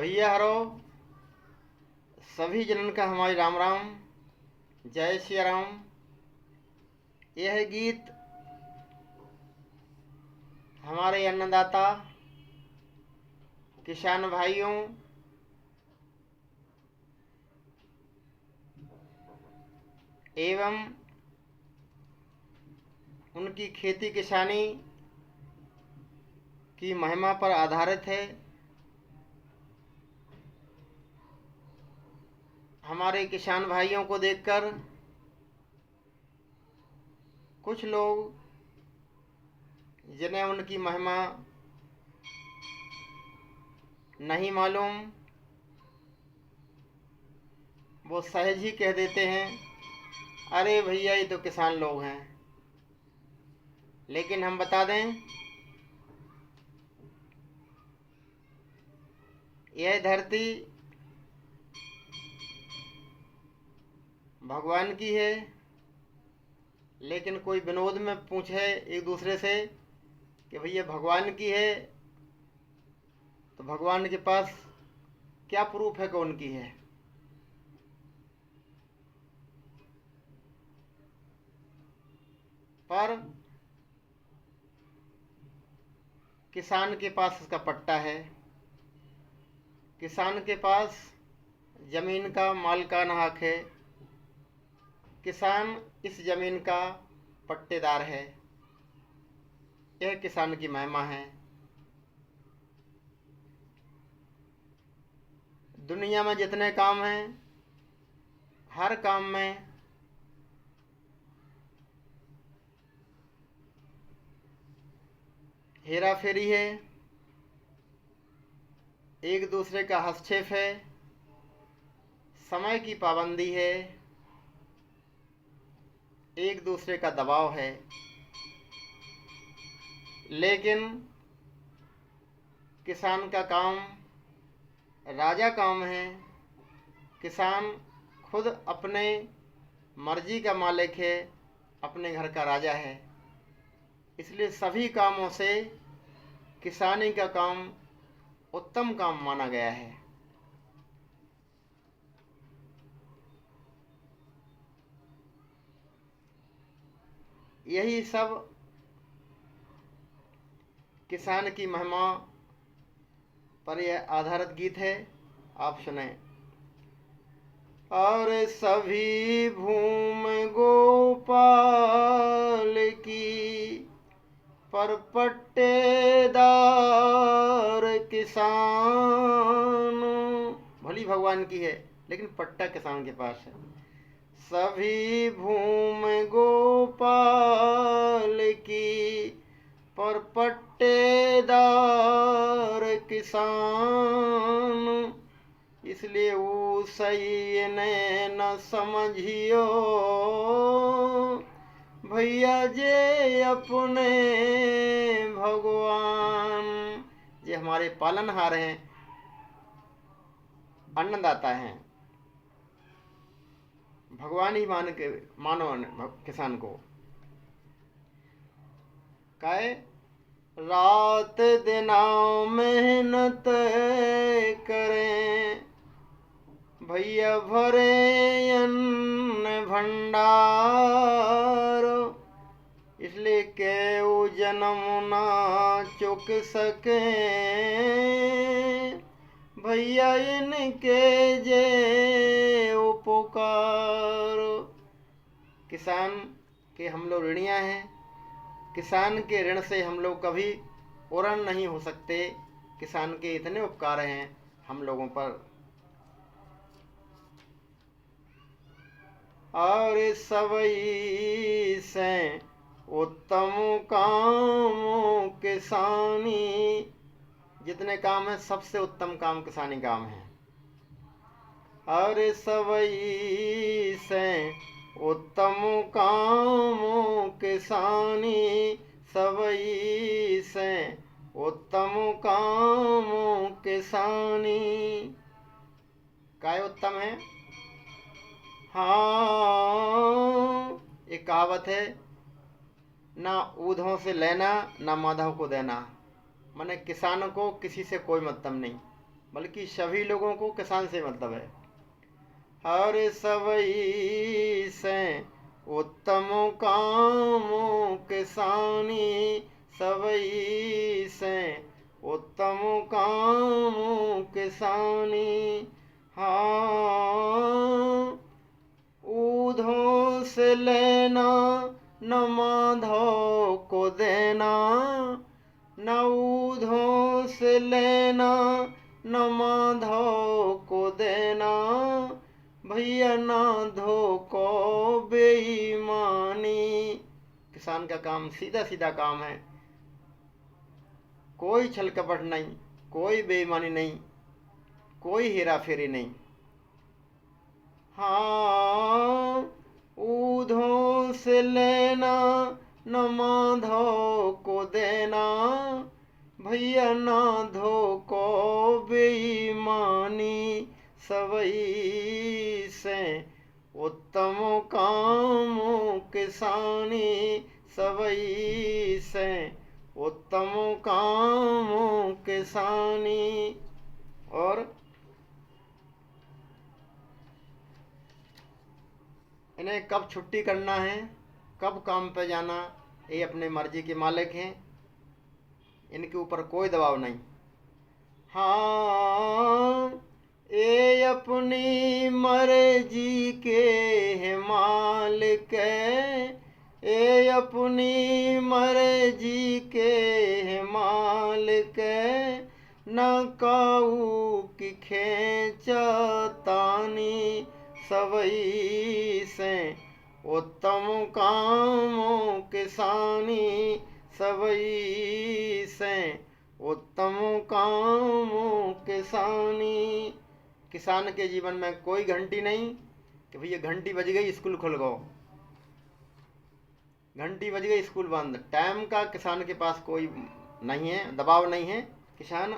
भैया हरो सभी जनन का हमारी राम राम। जय श्री राम। यह गीत हमारे अन्नदाता किसान भाइयों एवं उनकी खेती किसानी की महिमा पर आधारित है। हमारे किसान भाइयों को देखकर कुछ लोग जिन्हें उनकी महिमा नहीं मालूम वो सहज ही कह देते हैं, अरे भैया ये तो किसान लोग हैं। लेकिन हम बता दें, यह धरती भगवान की है। लेकिन कोई विनोद में पूछे एक दूसरे से कि भैया भगवान की है तो भगवान के पास क्या प्रूफ है कि उनकी है। पर किसान के पास उसका पट्टा है। किसान के पास जमीन का मालिकाना हक है। किसान इस जमीन का पट्टेदार है। यह किसान की महिमा है। दुनिया में जितने काम हैं हर काम में हेरा फेरी है, एक दूसरे का हस्तक्षेप है, समय की पाबंदी है, एक दूसरे का दबाव है। लेकिन किसान का काम राजा काम है। किसान खुद अपने मर्जी का मालिक है, अपने घर का राजा है। इसलिए सभी कामों से किसानी का काम उत्तम काम माना गया है। यही सब किसान की महिमा पर यह आधारित गीत है। आप सुने। और सभी भूम गोपाल की पर पट्टेदार किसान। भली भगवान की है लेकिन पट्टा किसान के पास है। सभी भूम गोपाल की पर पट्टेदार किसान। इसलिए वो सही ने न समझियो भैया जे अपने भगवान। ये हमारे पालनहार हैं, अन्नदाता हैं। भगवान ही मानो किसान को। काहे रात दिना मेहनत करें भैया भरे अन्न भंडार। इसलिए के वो जन्म ना चुक सके भैया इनके जे उपकार। किसान के हम लोग ऋणिया हैं। किसान के ऋण से हम लोग कभी उरण नहीं हो सकते। किसान के इतने उपकार हैं हम लोगों पर। और सबई से उत्तम काम किसानी। जितने काम हैं सबसे उत्तम काम किसानी काम है। और सबई से उत्तम काम किसानी। सबई से उत्तम काम किसानी। काय उत्तम है? हाँ, एक कहावत है, ना ऊधों से लेना ना माधव को देना। माने किसान को किसी से कोई मतलब नहीं। बल्कि सभी लोगों को किसान से मतलब है। हर सबई से उत्तम कामों किसानी, सबई से उत्तम कामों किसानी। हाँ, ऊधों से लेना न माधव को देना, न ऊधों से लेना न माधव को देना, भैया ना धो को बेईमानी। किसान का काम सीधा सीधा काम है, कोई छल कपट नहीं, कोई बेईमानी नहीं, कोई हेरा फेरी नहीं। हाँ, ऊधों से लेना न माधव को देना, भैया ना धो को बेईमानी। सबई से उत्तम कामों किसानी, सबई से उत्तम कामों किसानी। और इन्हें कब छुट्टी करना है, कब काम पे जाना, ये अपने मर्जी के मालिक हैं, इनके ऊपर कोई दबाव नहीं। हाँ, ये अपनी मर्जी के है मालिक, ये अपनी मर्जी के है मालिक, न काऊ की खेचतानी। सबई से उत्तम कामों किसानी, सबई से उत्तम कामों किसानी। किसान के जीवन में कोई घंटी नहीं कि भैया घंटी बज गई स्कूल खुल गो, घंटी बज गई स्कूल बंद। टाइम का किसान के पास कोई नहीं है, दबाव नहीं है। किसान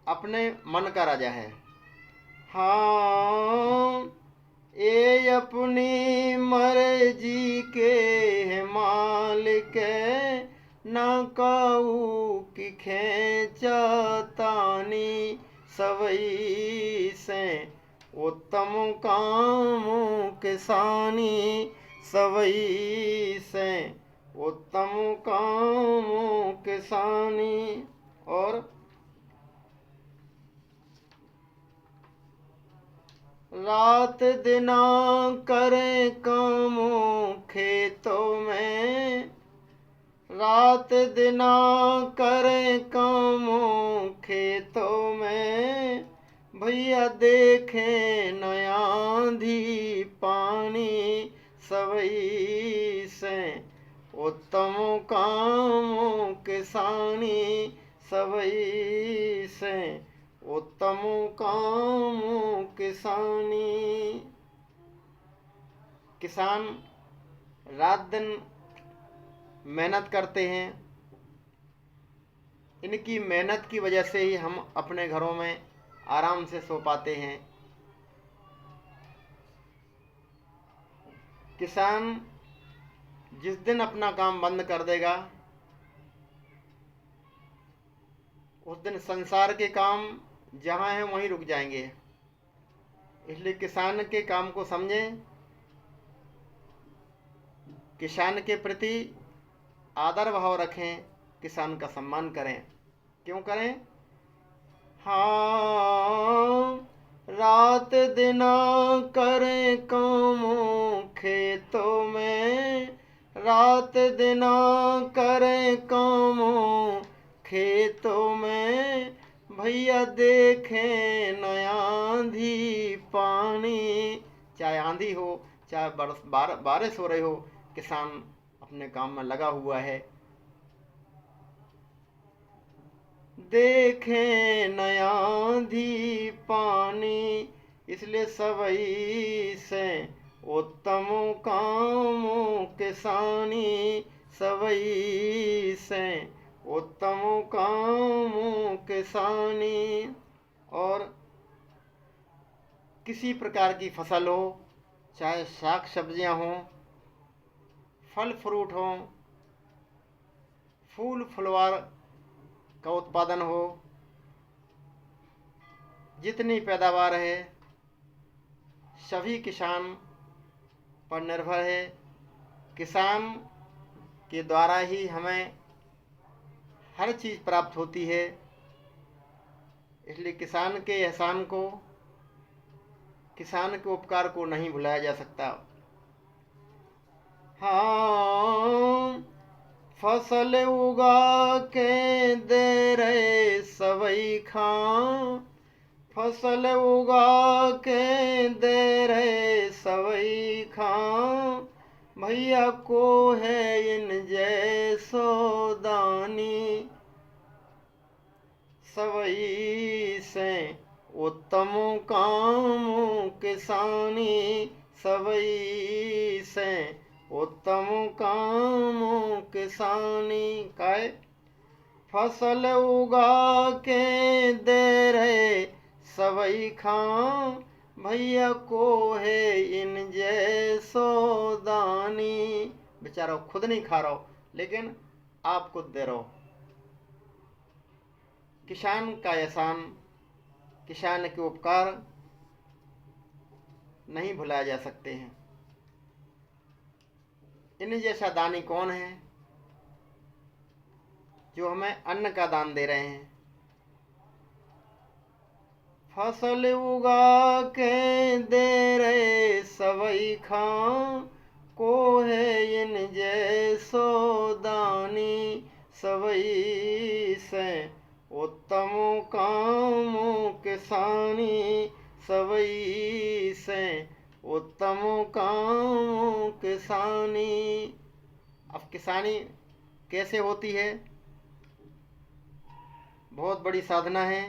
अपने मन का राजा है। हाँ, ये अपनी मर्जी के है मालिक, न काऊ की खेचतानी। सबई से उत्तम कामों किसानी, सबई से उत्तम कामों किसानी। और रात दिना करे कामों खेतों में, रात दिना करे कामों खेतों में, भैया देखे न आंधी पानी। सबई से उत्तम कामों किसानी, सबई से उत्तम कामों किसानी। किसान रात दिन मेहनत करते हैं, इनकी मेहनत की वजह से ही हम अपने घरों में आराम से सो पाते हैं। किसान जिस दिन अपना काम बंद कर देगा, उस दिन संसार के काम जहाँ हैं वहीं रुक जाएंगे। इसलिए किसान के काम को समझें, किसान के प्रति आदर भाव रखें, किसान का सम्मान करें। क्यों करें? हाँ, रात दिना करें कामों खेतों में, रात दिना करें कामों खेतों में, भैया देखें न आंधी पानी। चाहे आंधी हो, चाहे बारिश हो रही हो, किसान अपने काम में लगा हुआ है। देखें न आंधी पानी, इसलिए सबई से उत्तम कामों किसानी, सबई से उत्तम कामों किसानी। और किसी प्रकार की फसल हो, चाहे साग सब्जियां हों, फल फ्रूट हों, फूल फुलवार का उत्पादन हो, जितनी पैदावार है सभी किसान पर निर्भर है। किसान के द्वारा ही हमें हर चीज़ प्राप्त होती है, इसलिए किसान के एहसान को, किसान के उपकार को नहीं भुलाया जा सकता। हाँ, फसल उगा के दे रहे सबई खां, फसल उगा के दे रहे सबई खां, भैया को है इन जैसो दानी, सबई से उत्तम काम किसानी, सबई से उत्तम काम किसानी। काय फसल उगा के दे रहे सबई खां, भैया को है इन जैसो दानी। बेचारा खुद नहीं खा रहा लेकिन आपको दे रहा। किसान का एहसान, किसान के उपकार नहीं भुलाए जा सकते हैं। इन जैसा दानी कौन है जो हमें अन्न का दान दे रहे हैं। फसल उगा के दे रहे सबई खां, को है इन जैसो दानी, सबई से उत्तम काम किसानी, सबई से उत्तम काम किसानी। अब किसानी कैसे होती है? बहुत बड़ी साधना है,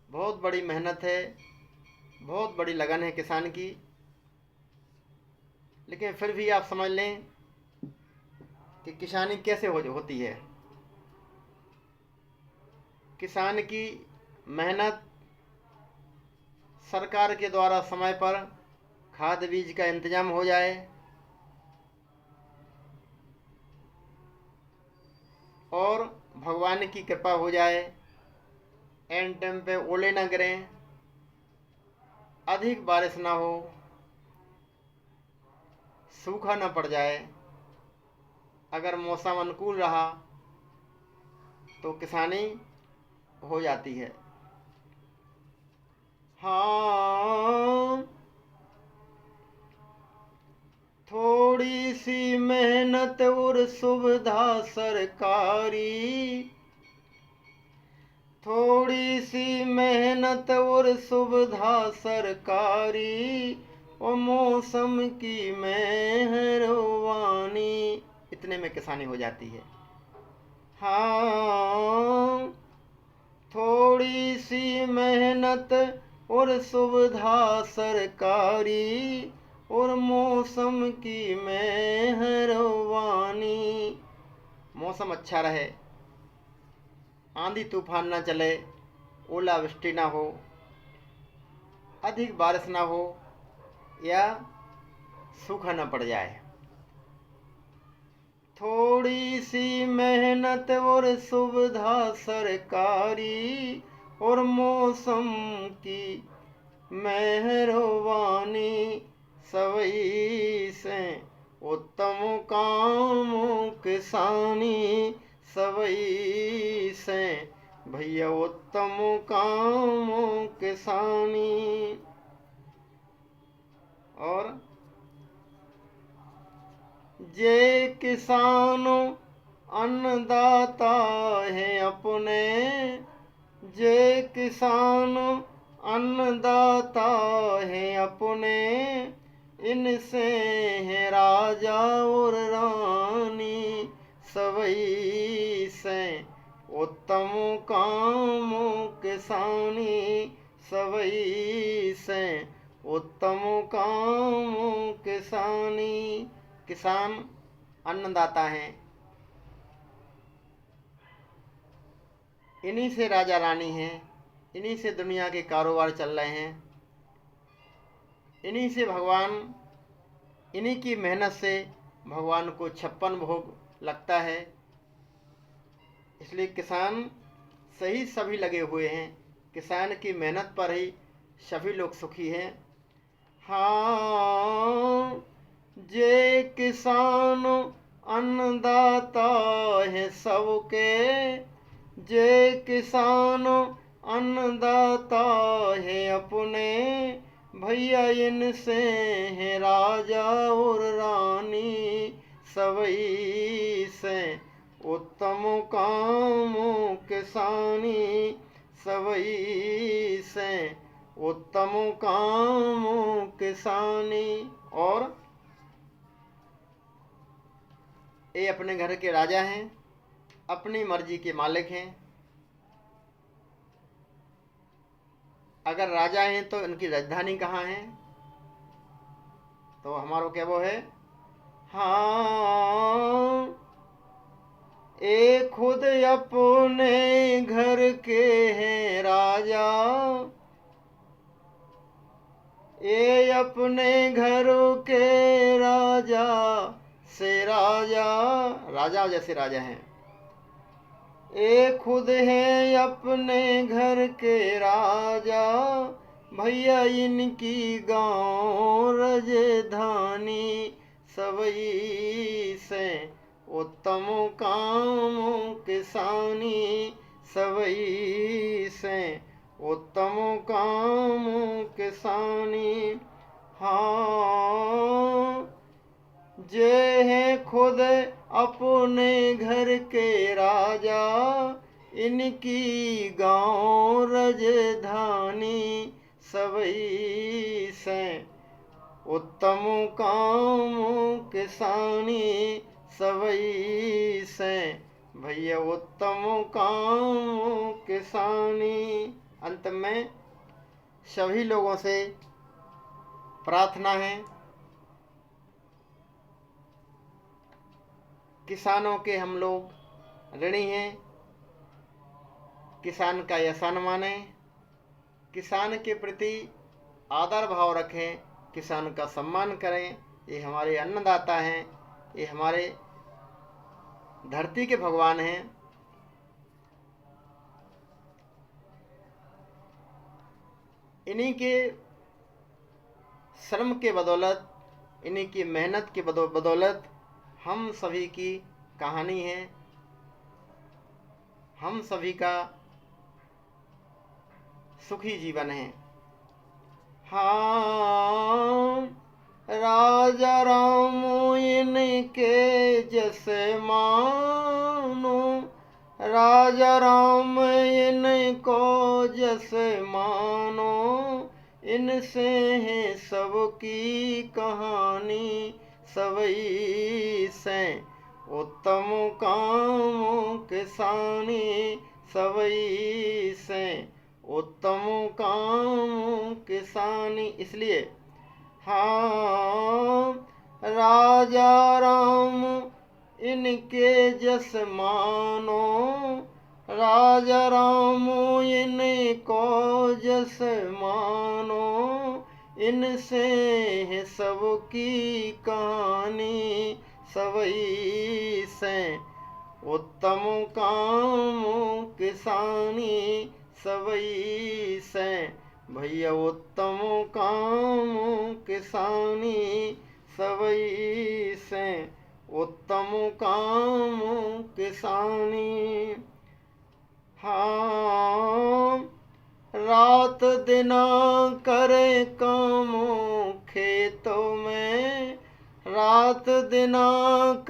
बहुत बड़ी मेहनत है, बहुत बड़ी लगन है किसान की। लेकिन फिर भी आप समझ लें कि किसानी कैसे होती है। किसान की मेहनत, सरकार के द्वारा समय पर खाद बीज का इंतजाम हो जाए और भगवान की कृपा हो जाए, एन टाइम पे ओले न गिरें, अधिक बारिश ना हो, सूखा न पड़ जाए, अगर मौसम अनुकूल रहा तो किसानी हो जाती है। हाँ, थोड़ी सी मेहनत और सुविधा सरकारी, थोड़ी सी मेहनत और सुविधा सरकारी, और मौसम की मेहरबानी, इतने में किसानी हो जाती है। हाँ, थोड़ी सी मेहनत और सुविधा सरकारी, और मौसम की मेहरबानी। मौसम अच्छा रहे, आंधी तूफान ना चले, ओलावृष्टि ना हो, अधिक बारिश ना हो या सूखा न पड़ जाए। थोड़ी सी मेहनत और सुविधा सरकारी, और मौसम की मेहरबानी, सबई से उत्तम काम किसानी, सबई से भैया उत्तम काम किसानी। और जे किसान अन्नदाता है अपने, जे किसान अन्नदाता है अपने, इनसे है राजा और रानी, सबई से उत्तम काम किसानी, सबई से उत्तम काम किसानी। किसान अन्नदाता हैं, इन्हीं से राजा रानी हैं, इन्हीं से दुनिया के कारोबार चल रहे हैं, इन्हीं से भगवान, इन्हीं की मेहनत से भगवान को 56 भोग लगता है। इसलिए किसान से ही सभी लगे हुए हैं। किसान की मेहनत पर ही सभी लोग सुखी हैं। हाँ, जे किसान अन्नदाता है सबके, जे किसान अन्नदाता है अपने, भैया इनसे है राजा और रानी, सबई से उत्तम काम किसानी, सबई से उत्तम काम किसानी। और ये अपने घर के राजा हैं, अपनी मर्जी के मालिक हैं। अगर राजा हैं तो इनकी राजधानी कहाँ है? तो हमारा क्या वो है? हाँ, ए खुद अपने घर के हैं राजा, ये अपने घरों के राजा से राजा, राजा जैसे राजा हैं। ए खुद है अपने घर के राजा, भैया इनकी गाँव राजधानी, सबई से उत्तम काम किसानी, सबई से उत्तम काम किसानी। हाँ, जे है खुद अपने घर के राजा, इनकी गाँव राजधानी, सबई से उत्तम काम किसानी, सबई से भैया उत्तम काम किसानी। अंत में सभी लोगों से प्रार्थना है, किसानों के हम लोग ऋणी हैं। किसान का एहसान मानें, किसान के प्रति आदर भाव रखें, किसान का सम्मान करें। ये हमारे अन्नदाता हैं, ये हमारे धरती के भगवान हैं। इन्हीं के श्रम के बदौलत, इन्हीं की मेहनत के बदौलत हम सभी की कहानी है, हम सभी का सुखी जीवन है। हाँ, राजा राम इनके जैसे मानो, राजा राम इनको जैसे मानो, इनसे है सबकी कहानी, सबई से उत्तम काम किसानी, सबई से उत्तम काम किसानी। इसलिए हाँ, राजा राम इनके जस मानो, राजा राम इनको जस मानो, इनसे है सबकी कहानी, सबई से उत्तम काम किसानी, सबई से भैया उत्तम काम किसानी, सबई से उत्तम काम किसानी। हाँ, रात दिना करे काम खेतों में, रात दिना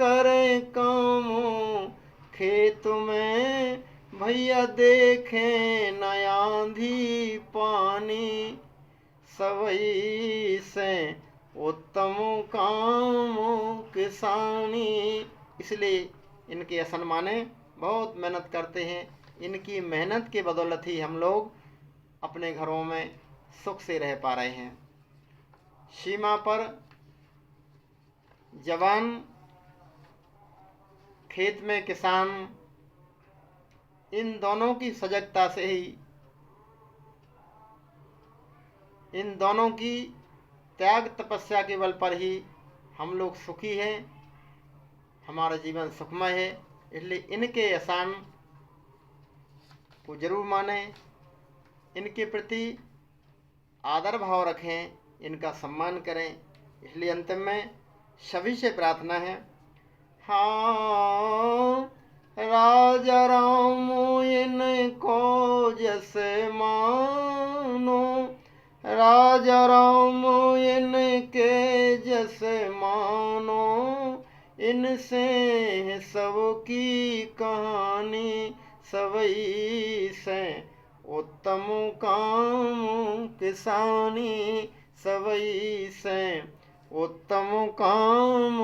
करे काम खेत में, भैया देखें न आंधी पानी, सबई से उत्तम काम किसानी। इसलिए इनके एहसान माने, बहुत मेहनत करते हैं। इनकी मेहनत के बदौलत ही हम लोग अपने घरों में सुख से रह पा रहे हैं। सीमा पर जवान, खेत में किसान, इन दोनों की सजगता से ही, इन दोनों की त्याग तपस्या के बल पर ही हम लोग सुखी हैं, हमारा जीवन सुखमय है। इसलिए इनके एहसान को जरूर मानें, इनके प्रति आदर भाव रखें, इनका सम्मान करें। इसलिए अंतिम में सभी से प्रार्थना है, हाँ राजा राम इनको जस मानो, राजा राम इनके जस मानो, इनसे सबकी कहानी सवई से, उत्तम काम किसानी सवई से, उत्तम काम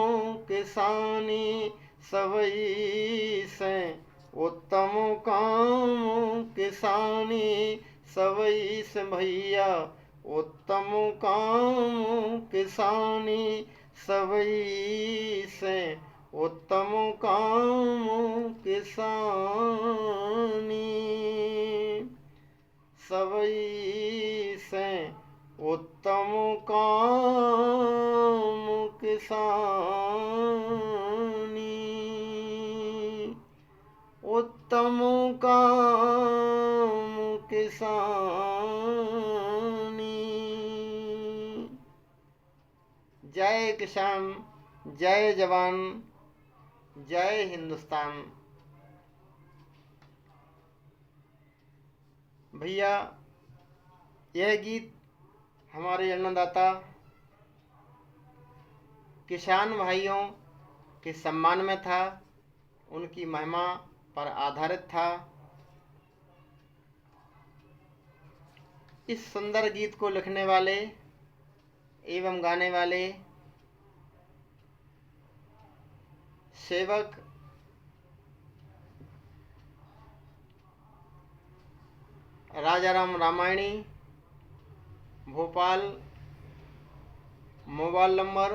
किसानी सवई से, उत्तम काम किसानी सवई से भैया, उत्तम काम किसानी सवई से, उत्तम काम किसानी सवई से, उत्तम काम किसानी, उत्तम काम किसानी। जय किसान, जय जवान, जय हिंदुस्तान। भैया यह गीत हमारे अन्नदाता किसान भाइयों के सम्मान में था, उनकी महिमा पर आधारित था। इस सुंदर गीत को लिखने वाले एवं गाने वाले सेवक राजाराम रामायणी, भोपाल, मोबाइल नंबर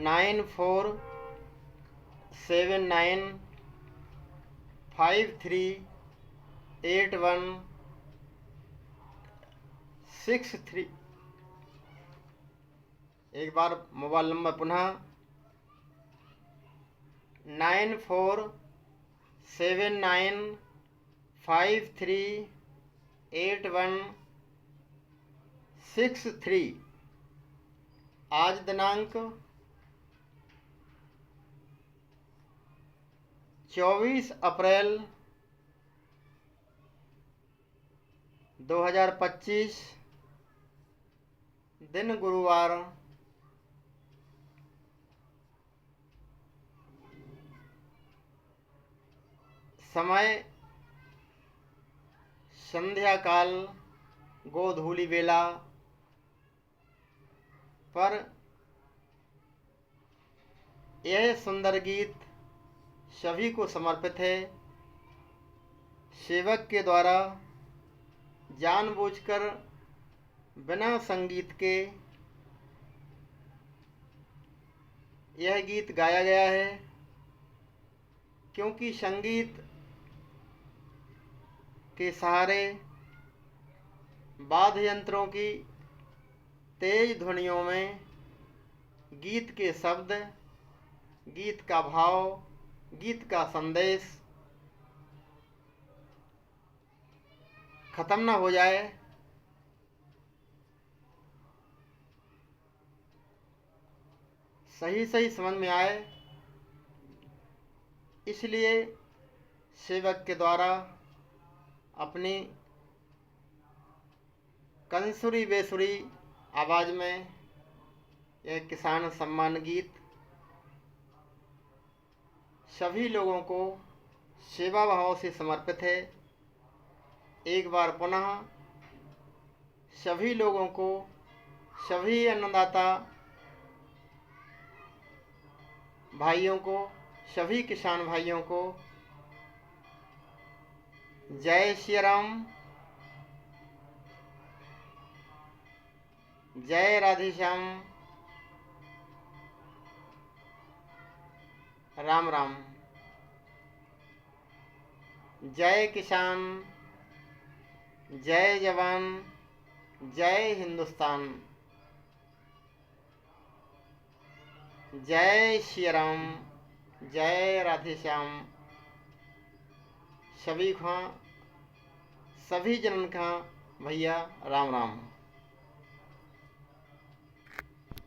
9479538163। एक बार मोबाइल नंबर पुनः 9479538163। आज दिनांक 24 अप्रैल 2025, दिन गुरुवार, समय संध्या काल गोधूली बेला पर यह सुंदर गीत सभी को समर्पित है। सेवक के द्वारा जानबूझकर बिना संगीत के यह गीत गाया गया है, क्योंकि संगीत के सहारे वाद्य यंत्रों की तेज ध्वनियों में गीत के शब्द, गीत का भाव, गीत का संदेश खत्म न हो जाए, सही सही समझ में आए। इसलिए सेवक के द्वारा अपनी कंसुरी बेसुरी आवाज़ में यह किसान सम्मान गीत सभी लोगों को सेवा भाव से समर्पित है। एक बार पुनः सभी लोगों को, सभी अन्नदाता भाइयों को, सभी किसान भाइयों को जय श्री राम, जय राधे श्याम, राम राम। जय किसान, जय जवान, जय हिंदुस्तान। जय श्री राम, जय राधे श्याम। सभी को सभी जनन का भैया राम राम।